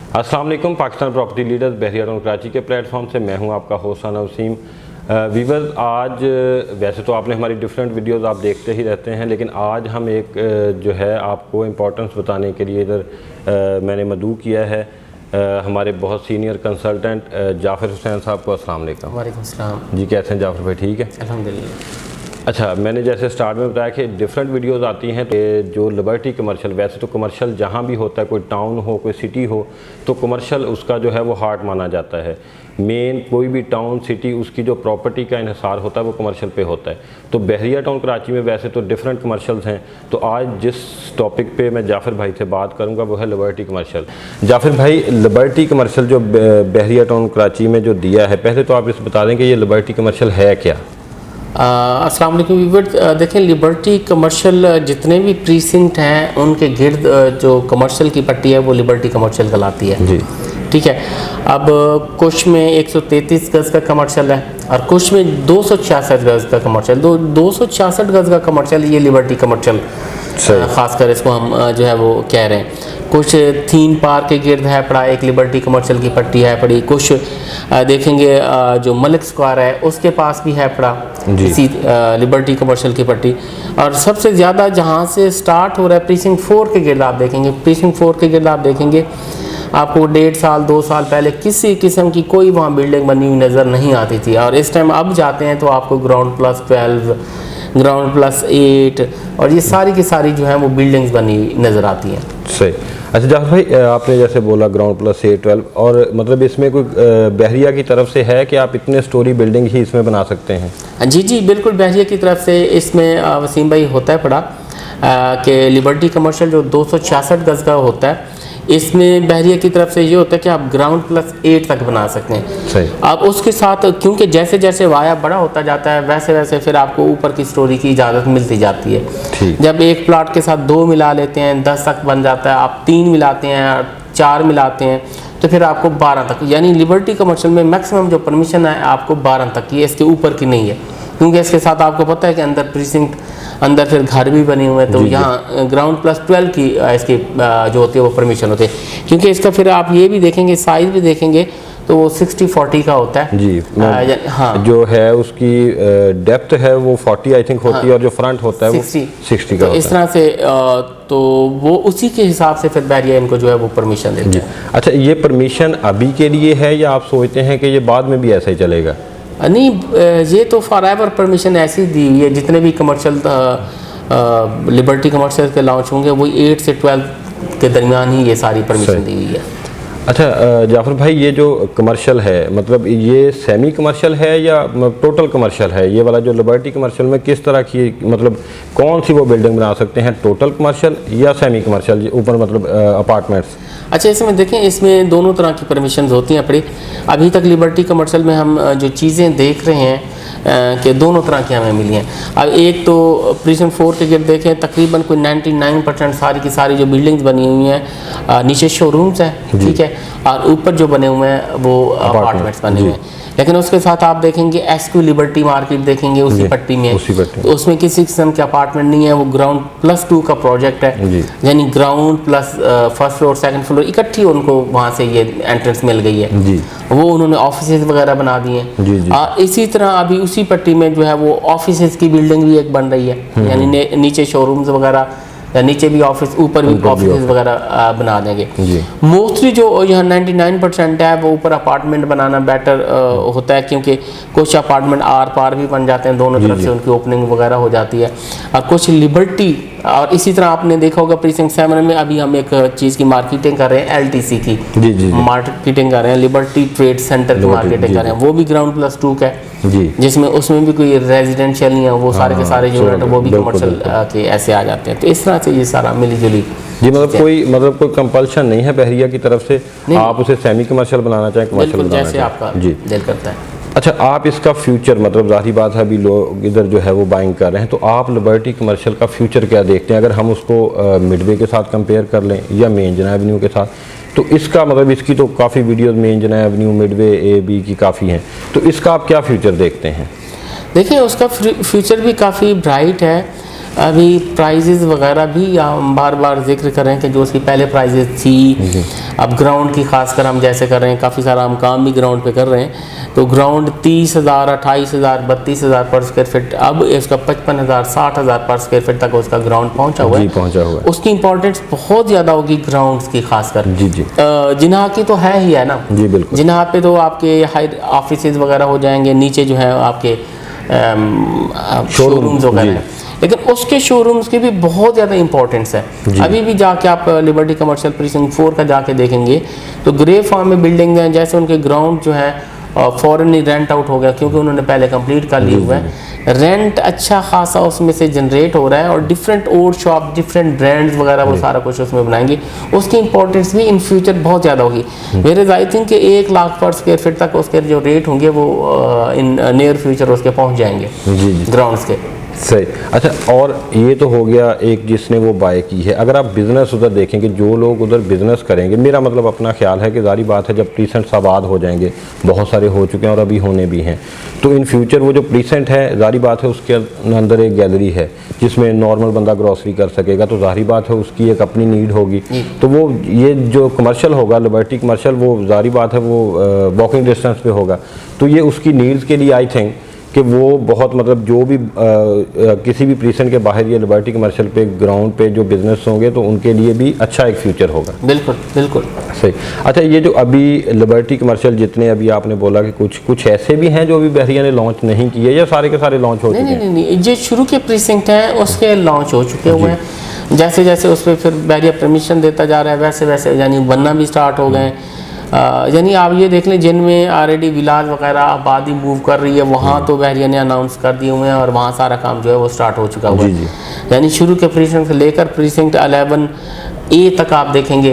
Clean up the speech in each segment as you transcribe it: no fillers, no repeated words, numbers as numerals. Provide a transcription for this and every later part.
अस्सलाम वालेकुम। Pakistan property leaders बहरिया town Karachi के प्लेटफॉर्म से मैं हूं आपका होस्ट साना वसीम। वीवर्स, आज वैसे तो आपने हमारी डिफरेंट वीडियोस आप देखते ही रहते हैं, लेकिन आज हम एक जो है आपको इम्पोर्टेंस बताने के लिए इधर मैंने मदऊ किया है हमारे बहुत सीनियर कंसल्टेंट जाफ़र हुसैन साहब को। अस्सलाम वालेकुम। वालेकुम सलाम जी, कैसे हैं जाफ़र भाई? ठीक है अल्हम्दुलिल्लाह। अच्छा, मैंने जैसे स्टार्ट में बताया कि डिफरेंट वीडियोस आती हैं, तो जो लिबर्टी कमर्शियल, वैसे तो कमर्शियल जहाँ भी होता है, कोई टाउन हो कोई सिटी हो, तो कमर्शियल उसका जो है वो हार्ट माना जाता है। मेन कोई भी टाउन सिटी उसकी जो प्रॉपर्टी का इन्हिसार होता है वो कमर्शियल पे होता है। तो बहरिया टाउन कराची में वैसे तो डिफरेंट कमर्शियल्स हैं। तो आज जिस टॉपिक पे मैं जाफ़र भाई से बात करूँगा वो है लिबर्टी कमर्शियल। जाफ़र भाई, लिबर्टी कमर्शियल जो बहरिया टाउन कराची में जो दिया है, पहले तो आप इस बता दें कि ये लिबर्टी कमर्शियल है क्या? अस्सलाम वालेकुम व्यूअर्स, देखें लिबर्टी कमर्शियल जितने भी प्रीसिंक्ट हैं उनके गिर्द जो कमर्शियल की पट्टी है वो लिबर्टी कमर्शियल कहलाती है जी। ठीक है। अब कुछ में 133 गज़ का कमर्शियल है और कुछ में 266 गज़ का कमर्शियल। 266 गज़ का कमर्शियल ये लिबर्टी कमर्शियल ख़ासकर इसको हम जो है वो कह रहे हैं। कुछ थीम पार्क के गिर्द है पड़ा एक लिबर्टी कमर्शियल की पट्टी है पड़ी। कुछ देखेंगे जो मलिक स्क्वायर है उसके पास भी है पड़ा इसी लिबर्टी कमर्शियल की पट्टी। और सबसे ज़्यादा जहाँ से स्टार्ट हो रहा है प्रीसिंक्ट 4 के गिर्द आप देखेंगे। प्रीसिंक्ट 4 के गिर्द आप देखेंगे आपको 1.5 साल 2 साल पहले किसी किस्म की कोई वहाँ बिल्डिंग बनी हुई नज़र नहीं आती थी, और इस टाइम अब जाते हैं तो आपको ग्राउंड प्लस 12, ग्राउंड प्लस 8 और ये सारी की सारी जो है वो बिल्डिंग्स बनी नज़र आती हैं। सही। अच्छा जाफ़र भाई, आपने जैसे बोला ग्राउंड प्लस 8, 12, और मतलब इसमें कोई बहरिया की तरफ से है कि आप इतने स्टोरी बिल्डिंग ही इसमें बना सकते हैं? जी जी बिल्कुल, बहरिया की तरफ से इसमें वसीम भाई होता है पड़ा कि लिबर्टी कमर्शियल जो 266 गज़ का होता है, इसमें बहरिया की तरफ से ये होता है कि आप ग्राउंड प्लस 8 तक बना सकते हैं। सही। अब उसके साथ क्योंकि जैसे जैसे वाया बड़ा होता जाता है वैसे वैसे फिर आपको ऊपर की स्टोरी की इजाज़त मिलती जाती है। जब एक प्लाट के साथ 2 मिला लेते हैं 10 तक बन जाता है, आप 3 मिलाते हैं 4 मिलाते हैं तो फिर आपको 12 तक, यानी लिबर्टी कमर्शियल में मैक्सिमम जो परमिशन है आपको 12 तक की है, इसके ऊपर की नहीं है। क्योंकि इसके साथ आपको पता है कि अंदर प्रीसिंक्ट अंदर फिर घर भी बने हुए हैं, तो यहाँ ग्राउंड प्लस 12 की इसकी जो होती है वो परमिशन होती है। क्योंकि इसका फिर आप ये भी देखेंगे साइज़ भी देखेंगे तो वो 60-40 का होता है जी। हाँ, जो है उसकी डेप्थ है वो 40 आई थिंक होती है, और जो फ्रंट होता है वो 60 का तो इस तरह से तो वो उसी के हिसाब से फिर बहरिया इनको जो है वो परमिशन देते हैं। अच्छा, ये परमिशन अभी के लिए है या आप सोचते हैं कि ये बाद में भी ऐसा ही चलेगा? नहीं, ये तो फॉरएवर परमिशन ऐसी दी हुई है। जितने भी कमर्शियल लिबर्टी कमर्शियल के लॉन्च होंगे वो 8 से 12 के दरमियान ही ये सारी परमिशन दी हुई है। अच्छा जाफ़र भाई, ये जो कमर्शियल है मतलब ये सेमी कमर्शियल है या टोटल कमर्शियल है? ये वाला जो लिबर्टी कमर्शियल में किस तरह की मतलब कौन सी वो बिल्डिंग बना सकते हैं, टोटल कमर्शियल या सेमी कमर्शियल ऊपर मतलब अपार्टमेंट्स? अच्छा, इसमें देखें इसमें दोनों तरह की परमिशंस होती हैं अपनी। अभी तक लिबर्टी कमर्शियल में हम जो चीज़ें देख रहे हैं कि दोनों तरह की हमें मिली हैं। अब एक तो प्रीसिंक्ट 4 के गिर्द देखें तकरीबन कोई 99% सारी की सारी जो बिल्डिंग्स बनी हुई हैं नीचे शोरूम्स हैं, ठीक है, और ऊपर जो बने हुए हैं वो अपार्टमेंट्स बने हुए हैं। लेकिन उसके साथ आप देखेंगे एसक्यू लिबर्टी मार्केट देखेंगे उसी पट्टी में, तो उसमें किसी किस्म के अपार्टमेंट नहीं है, वो ग्राउंड प्लस 2 का प्रोजेक्ट है, यानी ground plus first floor second floor इकट्ठी उनको वहाँ से ये एंट्रेंस मिल गई है जी। वो उन्होंने ऑफिसेज वगैरह बना दिए हैं। इसी तरह अभी उसी पट्टी में जो है वो ऑफिसेज की बिल्डिंग भी एक बन रही है, यानी नीचे शोरूम्स वगैरह या नीचे भी ऑफिस ऊपर भी ऑफिस वगैरह बना देंगे। मोस्टली जो यहाँ 99% है वो ऊपर अपार्टमेंट बनाना बेटर होता है, क्योंकि कुछ अपार्टमेंट आर पार भी बन जाते हैं, दोनों तरफ से उनकी ओपनिंग वगैरह हो जाती है। और कुछ लिबर्टी, और इसी तरह आपने देखा होगा प्रीसिंक्ट 7 में अभी हम एक चीज़ की मार्केटिंग कर रहे हैं, LTC की मार्केटिंग कर रहे हैं, लिबर्टी ट्रेड सेंटर की मार्केटिंग कर रहे हैं। वो भी ग्राउंड प्लस 2 का है जिसमें उसमें भी कोई रेजिडेंशियल नहीं है, वो सारे के सारे यूनिट वो भी कमर्शियल के ऐसे आ जाते हैं। तो इस तरह से ये सारा मिली जुली जी, मतलब कोई कंपल्शन नहीं है बहरिया की तरफ से, आप उसे सेमी कमर्शियल बनाना चाहें कमर्शियल बनाना जैसे आपका दिल करता है। अच्छा, आप इसका फ्यूचर मतलब ज़ाहिर बात है अभी लोग इधर जो है वो बाइंग कर रहे हैं, तो आप लिबर्टी कमर्शियल का फ्यूचर क्या देखते हैं? अगर हम उसको मिडवे के साथ कंपेयर कर लें या मेन जना एवेन्यू के साथ, तो इसका मतलब इसकी तो काफ़ी वीडियोस मेन जना एवेन्यू मिडवे A B की काफ़ी हैं, तो इसका आप क्या फ्यूचर देखते हैं? देखिए उसका फ्यूचर भी काफ़ी ब्राइट है। अभी प्राइजेज़ वगैरह भी हम बार बार जिक्र कर रहे हैं कि जो उसकी पहले प्राइजेज़ थी, अब ग्राउंड की खासकर हम जैसे कर रहे हैं, काफ़ी सारा हम काम भी ग्राउंड पे कर रहे हैं, तो ग्राउंड 30,000, 28,000, 32,000 पर स्क्वायर फीट, अब इसका 55,000, 60,000 पर स्क्वायर फीट तक उसका ग्राउंड पहुंचा हुआ है। पहुंचा हुआ है। उसकी इंपॉर्टेंस बहुत ज़्यादा होगी ग्राउंड्स की खासकर। जी जी। जिन्हा की तो है ही है ना। जी बिल्कुल। जिन्हा पे तो आपके हाई ऑफिसेज वगैरह हो जाएंगे, नीचे जो है आपके शोरूम्स वगैरह है, लेकिन उसके शोरूम्स की भी बहुत ज़्यादा इंपॉर्टेंस है। अभी भी जाके आप लिबर्टी कमर्शियल प्रीसिंक्ट 4 का जाके देखेंगे तो ग्रे फार्म में बिल्डिंग हैं, जैसे उनके ग्राउंड जो है फॉरन ही रेंट आउट हो गया क्योंकि उन्होंने पहले कंप्लीट कर लिया हुआ है। रेंट अच्छा खासा उसमें से जनरेट हो रहा है और डिफरेंट और शॉप, डिफरेंट ब्रांड्स वगैरह वो सारा कुछ उसमें बनाएंगे। उसकी इंपॉर्टेंस भी इन फ्यूचर बहुत ज़्यादा होगी। वेयर आई थिंक कि 1 लाख पर स्क्वायर फीट तक उसके जो रेट होंगे वो इन नियर फ्यूचर उसके पहुँच जाएंगे ग्राउंड्स के। सही। अच्छा, और ये तो हो गया एक जिसने वो बाय की है। अगर आप बिज़नेस उधर देखेंगे, जो लोग उधर बिज़नेस करेंगे, मेरा मतलब अपना ख्याल है कि ज़ाहिर बात है जब प्रीसेंट्स आबाद हो जाएंगे, बहुत सारे हो चुके हैं और अभी होने भी हैं, तो इन फ्यूचर वो जो प्रीसेंट है, ज़ाहिर बात है उसके अंदर एक गैलरी है जिसमें नॉर्मल बंदा ग्रॉसरी कर सकेगा, तो ज़ाहिर बात है उसकी एक अपनी नीड होगी। तो वो ये जो कमर्शियल होगा, लिबर्टी कमर्शियल, वो ज़ाहिर बात है वो वॉकिंग डिस्टेंस पे होगा, तो ये उसकी नीड्स के लिए आई थिंक कि वो बहुत मतलब जो भी किसी भी प्रीसेंट के बाहर ये लिबर्टी कमर्शियल पे ग्राउंड पे जो बिजनेस होंगे तो उनके लिए भी अच्छा एक फ्यूचर होगा। बिल्कुल बिल्कुल सही। अच्छा, ये जो अभी लिबर्टी कमर्शियल जितने अभी आपने बोला कि कुछ ऐसे भी हैं जो अभी बहरिया ने लॉन्च नहीं किए या सारे के सारे लॉन्च हो चुके हैं? नहीं, जो शुरू के प्रीसेंट हैं उसके लॉन्च हो चुके हुए हैं। जैसे जैसे उस पर फिर बहरिया परमिशन देता जा रहा है वैसे वैसे यानी बनना भी स्टार्ट हो गए। यानी आप ये देख लें जिनमें ऑलरेडी विलाज वगैरह आबादी मूव कर रही है वहाँ तो बहरिया ने अनाउंस कर दिए हुए हैं और वहाँ सारा काम जो है वो स्टार्ट हो चुका हुआ है। यानी शुरू के प्रीसिंक्ट से लेकर प्रीसिंक्ट 11A तक आप देखेंगे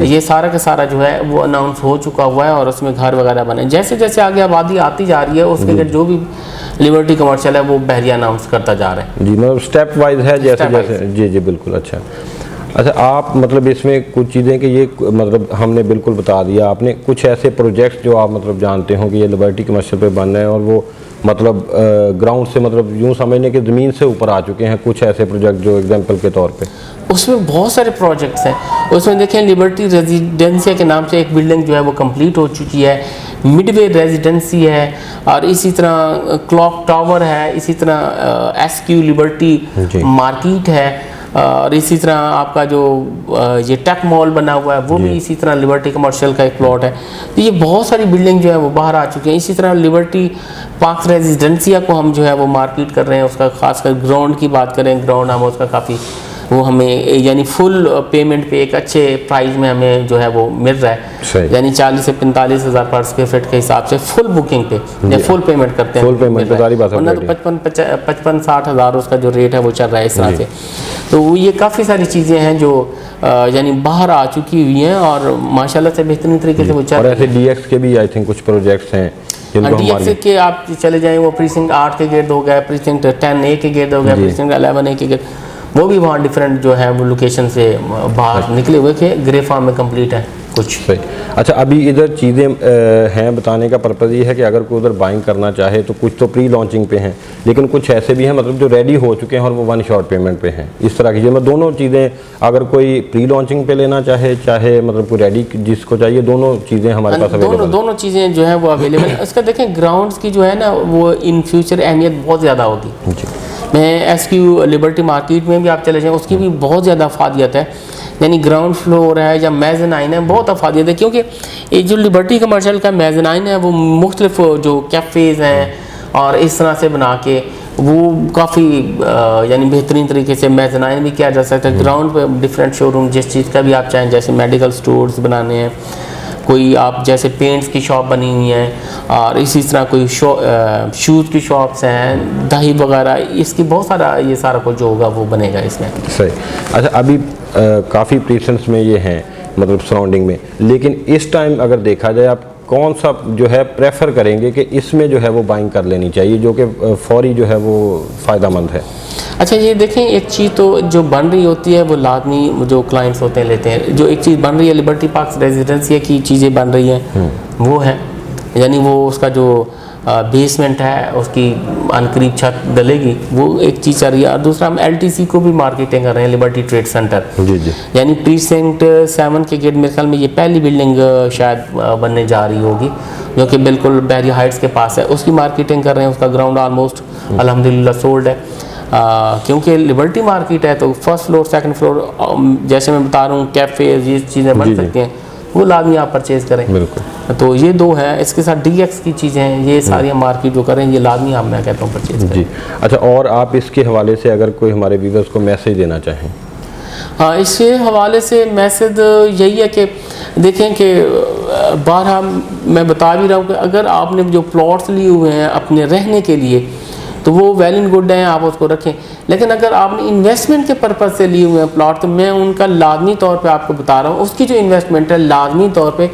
ये सारा का सारा जो है वो अनाउंस हो चुका हुआ है और उसमें घर वगैरह बने। जैसे जैसे आगे आबादी आती जा रही है उसके जो भी लिबर्टी कमर्शियल है वो बहरिया अनाउंस करता जा रहा है। जी, मतलब स्टेप वाइज है जैसे जैसे। जी जी बिल्कुल। अच्छा, आप मतलब इसमें कुछ चीज़ें कि ये मतलब हमने बिल्कुल बता दिया आपने, कुछ ऐसे प्रोजेक्ट्स जो आप मतलब जानते हो कि ये लिबर्टी कमर्शियल पे बन रहे हैं और वो मतलब ग्राउंड से मतलब यूँ समझने के ज़मीन से ऊपर आ चुके हैं, कुछ ऐसे प्रोजेक्ट जो एग्जांपल के तौर पे? उसमें बहुत सारे प्रोजेक्ट्स हैं। उसमें देखें लिबर्टी रेजिडेंसिया के नाम से एक बिल्डिंग जो है वो कंप्लीट हो चुकी है, मिडवे रेजिडेंसी है और इसी तरह क्लॉक टावर है, इसी तरह SQ लिबर्टी मार्केट है और इसी तरह आपका जो ये टेक मॉल बना हुआ है वो भी इसी तरह लिबर्टी कमर्शियल का एक प्लॉट है। तो ये बहुत सारी बिल्डिंग जो है वो बाहर आ चुकी हैं। इसी तरह लिबर्टी पार्क रेजिडेंसिया को हम जो है वो मार्केट कर रहे हैं। उसका खासकर ग्राउंड की बात करें, ग्राउंड हम उसका काफ़ी वो हमें यानी फुल पेमेंट पे एक अच्छे प्राइस में हमें जो है वो मिल रहा है, यानी 40 से 45 हज़ार पर स्क्वायर फीट के हिसाब से फुल बुकिंग पे या फुल पेमेंट करते हैं। फुल पेमेंट तो सारी बात है, वरना तो 55-60 हज़ार उसका जो रेट है वो चल रहा है इस तरह से। तो ये काफ़ी सारी चीज़ें हैं जो यानी बाहर आ चुकी हुई हैं और माशाल्लाह से बेहतरीन तरीके से वो चल रही है। और ऐसे DX के भी आई थिंक कुछ प्रोजेक्ट्स हैं DX के आप चले जाएँ, वो प्रीसिंक्ट 8 के गेट हो गए, प्रीसिंक्ट 10A के गेट हो गए, प्रीसिंक्ट 11A के गेट, वो भी वहाँ डिफरेंट जो है वो लोकेशन से बाहर निकले हुए के ग्रे फार्म में कंप्लीट है कुछ। अच्छा, अभी इधर चीज़ें हैं बताने का पर्पज़ ये है कि अगर कोई उधर बाइंग करना चाहे तो कुछ तो प्री लॉन्चिंग पे हैं, लेकिन कुछ ऐसे भी हैं मतलब जो रेडी हो चुके हैं और वो 1 शॉट पेमेंट पे हैं। इस तरह की चीज़ें मैं दोनों चीज़ें अगर कोई प्री लॉन्चिंग पे लेना चाहे मतलब कोई रेडी जिसको चाहिए, दोनों चीज़ें हमारे पास अवेलेबल। दोनों चीज़ें जो है वो अवेलेबल है। इसका देखें ग्राउंड्स की जो है ना वो इन फ्यूचर अहमियत बहुत ज़्यादा होगी। मैं SQ लिबर्टी मार्केट में भी आप चले जाएँ उसकी भी बहुत ज़्यादा अफादियत है, यानी ग्राउंड फ्लोर है या मेज़नाइन है, बहुत अफादियत है क्योंकि ये जो लिबर्टी कमर्शियल का मेज़नाइन है वो मुख्तलिफ जो कैफ़ेज़ हैं और इस तरह से बना के वो काफ़ी यानी बेहतरीन तरीके से मेज़नाइन भी किया जा सकता है। ग्राउंड पे डिफरेंट शोरूम जिस चीज़ का भी आप चाहें, जैसे मेडिकल स्टोर्स बनाने हैं, कोई आप जैसे पेंट्स की शॉप बनी हुई है और इसी तरह कोई शूज़ की शॉप्स हैं, दही वगैरह, इसकी बहुत सारा ये सारा कुछ जो होगा वो बनेगा इसमें। सही। अच्छा, अभी काफ़ी प्रीसेंट्स में ये हैं मतलब सराउंडिंग में, लेकिन इस टाइम अगर देखा जाए आप कौन सा जो है प्रेफर करेंगे कि इसमें जो है वो बाइंग कर लेनी चाहिए जो कि फौरी जो है वो फ़ायदेमंद है? अच्छा, ये देखें एक चीज़ तो जो बन रही होती है वो लाजमी जो क्लाइंट्स होते हैं लेते हैं। जो एक चीज़ बन रही है लिबर्टी पार्क रेजिडेंसिया की चीज़ें बन रही हैं वो है, यानी वो उसका जो बेसमेंट है, उसकी अनकरीब छत डलेगी, वो एक चीज़ चल रही है। और दूसरा हम LTC को भी मार्केटिंग कर रहे हैं, लिबर्टी ट्रेड सेंटर। जी जी। यानी प्रीसेंट 7 के गेट, मेरे ख्याल में ये पहली बिल्डिंग शायद बनने जा रही होगी, जो कि बिल्कुल बहरी हाइट्स के पास है, उसकी मार्केटिंग कर रहे हैं। उसका ग्राउंड ऑलमोस्ट अल्हम्दुलिल्लाह सोल्ड है। क्योंकि लिबर्टी मार्केट है तो फर्स्ट फ्लोर सेकंड फ्लोर, जैसे मैं बता रहा हूँ, कैफ़े ये चीज़ें बन सकती हैं, वो लाजमी आप परचेज़ करें। बिल्कुल। तो ये 2 है। इसके साथ DX की चीज़ें हैं, ये सारी हम मार्केट जो करें, ये लाजमी आप, मैं कहता हूँ, परचेज़ करें। जी। अच्छा, और आप इसके हवाले से अगर कोई हमारे व्यूवर्स को मैसेज देना चाहें? हाँ, इसके हवाले से मैसेज यही है कि देखें कि बारहा मैं बता भी रहा हूँ कि अगर आपने जो प्लॉट्स लिए हुए हैं अपने रहने के लिए, तो वो वेल एंड गुड हैं, आप उसको रखें। लेकिन अगर आपने इन्वेस्टमेंट के पर्पज़ से लिए हुए हैं प्लॉट, तो मैं उनका लाजमी तौर पे आपको बता रहा हूँ, उसकी जो इन्वेस्टमेंट है लाजमी तौर पे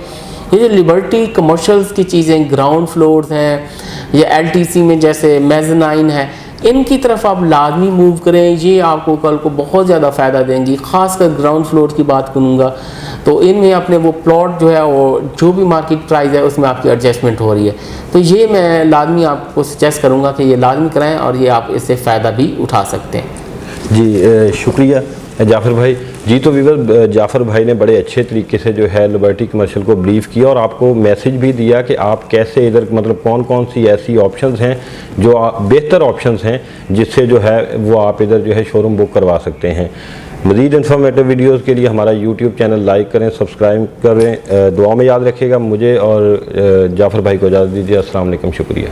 ये जो लिबर्टी कमर्शियल्स की चीज़ें, ग्राउंड फ्लोर्स हैं या LTC में जैसे मेज़नाइन है, इनकी तरफ आप लाजमी मूव करें। ये आपको कल को बहुत ज़्यादा फ़ायदा देंगी। ख़ासकर ग्राउंड फ्लोर की बात करूँगा तो इनमें अपने वो प्लॉट जो है, वो जो भी मार्केट प्राइस है उसमें आपकी एडजस्टमेंट हो रही है। तो ये मैं लाजमी आपको सजेस्ट करूँगा कि ये लाजमी कराएं, और ये आप इससे फ़ायदा भी उठा सकते हैं। जी, शुक्रिया जाफ़र भाई। जी, तो वीवर जाफ़र भाई ने बड़े अच्छे तरीके से जो है लिबर्टी कमर्शियल को ब्रीफ किया और आपको मैसेज भी दिया कि आप कैसे इधर, मतलब कौन कौन सी ऐसी ऑप्शंस हैं जो बेहतर ऑप्शंस हैं जिससे जो है वो आप इधर जो है शोरूम बुक करवा सकते हैं। मज़ीद इन्फॉर्मेटिव वीडियोज़ के लिए हमारा YouTube चैनल लाइक करें, सब्सक्राइब करें। दुआ में याद रखिएगा। मुझे और जाफ़र भाई को इजाज़त दीजिए। अस्सलाम वालेकुम, शुक्रिया।